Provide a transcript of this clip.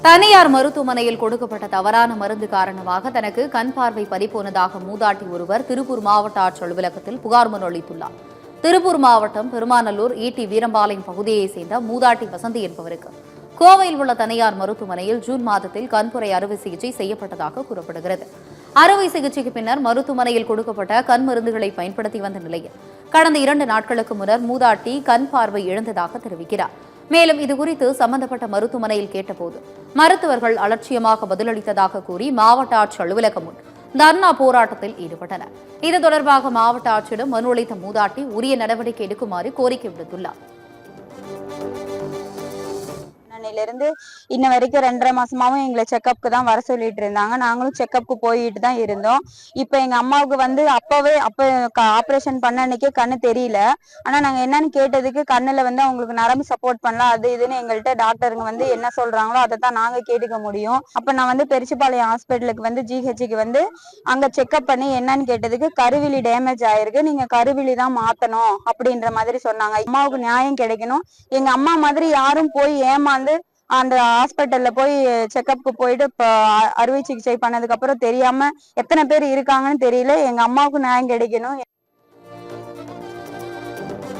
தனியார் மருத்துவமனையில் கொடுக்கப்பட்ட தவறான மருந்து காரணமாக தனக்கு கண் பார்வை பறிபோனதாக மூதாட்டி ஒருவர் திருப்பூர் மாவட்ட ஆட்சியர் அலுவலகத்தில் புகார் மனு அளித்துள்ளார். திருப்பூர் மாவட்டம் பெருமாநல்லூர் ஈட்டி வீரம்பாளையம் பகுதியைச் சேர்ந்த மூதாட்டி வசந்தி என்பவருக்கு கோவையில் உள்ள தனியார் மருத்துவமனையில் ஜூன் மாதத்தில் கண்புரை அறுவை சிகிச்சை செய்யப்பட்டதாக கூறப்படுகிறது. அறுவை சிகிச்சைக்கு பின்னர் மருத்துவமனையில் கொடுக்கப்பட்ட கண் மருந்துகளை பயன்படுத்தி வந்த நிலையில் கடந்த 2 நாட்களுக்கு முன்னர் மூதாட்டி கண் பார்வை இழந்ததாக தெரிவிக்கிறார். மேலும் இதுகுறித்து சம்பந்தப்பட்ட மருத்துவமனையில் கேட்டபோது மருத்துவர்கள் அலட்சியமாக பதிலளித்ததாக கூறி மாவட்ட ஆட்சியர் அலுவலகம் முன் தர்ணா போராட்டத்தில் ஈடுபட்டனர். இது தொடர்பாக மாவட்ட ஆட்சியரிடம் மனு அளித்த மூதாட்டி உரிய நடவடிக்கை எடுக்குமாறு கோரிக்கை விடுத்துள்ளார். இருந்து இன்ன வரைக்கும் 2.5 மாசமாவும் எங்களை செக்அப்க்கு தான் வர சொல்லிட்டு இருந்தாங்க. நாங்களும் செக்அப்க்கு போயிட்டு தான் இருந்தோம். இப்ப எங்க அம்மாவுக்கு அப்ப ஆபரேஷன் பண்ண அன்னைக்கே கண்ணு தெரியல. ஆனா நாங்க என்னன்னு கேட்டதுக்கு கண்ணுல அவங்களுக்கு நரம்பு சப்போர்ட் பண்ணலாம் அது இதுன்னு எங்கள்கிட்ட டாக்டருங்க என்ன சொல்றாங்களோ அதை தான் நாங்க கேட்டுக்க முடியும். அப்ப நான் பெருச்சிபாளையம் ஹாஸ்பிட்டலுக்கு ஜிஹெச்சுக்கு அங்க செக்அப் பண்ணி என்னன்னு கேட்டதுக்கு கருவிழி டேமேஜ் ஆயிருக்கு, நீங்க கருவிழி தான் மாத்தணும் அப்படின்ற மாதிரி சொன்னாங்க. அம்மாவுக்கு நியாயம் கிடைக்கணும். எங்க அம்மா மாதிரி யாரும் போய் ஏமாந்து அந்த ஹாஸ்பிட்டல்ல போய் செக்அப்க்கு போயிட்டு அறுவை சிகிச்சை பண்ணதுக்கு அப்புறம் தெரியாம எத்தனை பேர் இருக்காங்கன்னு தெரியல. எங்க அம்மாவுக்கு நியாயம் கிடைக்கணும்.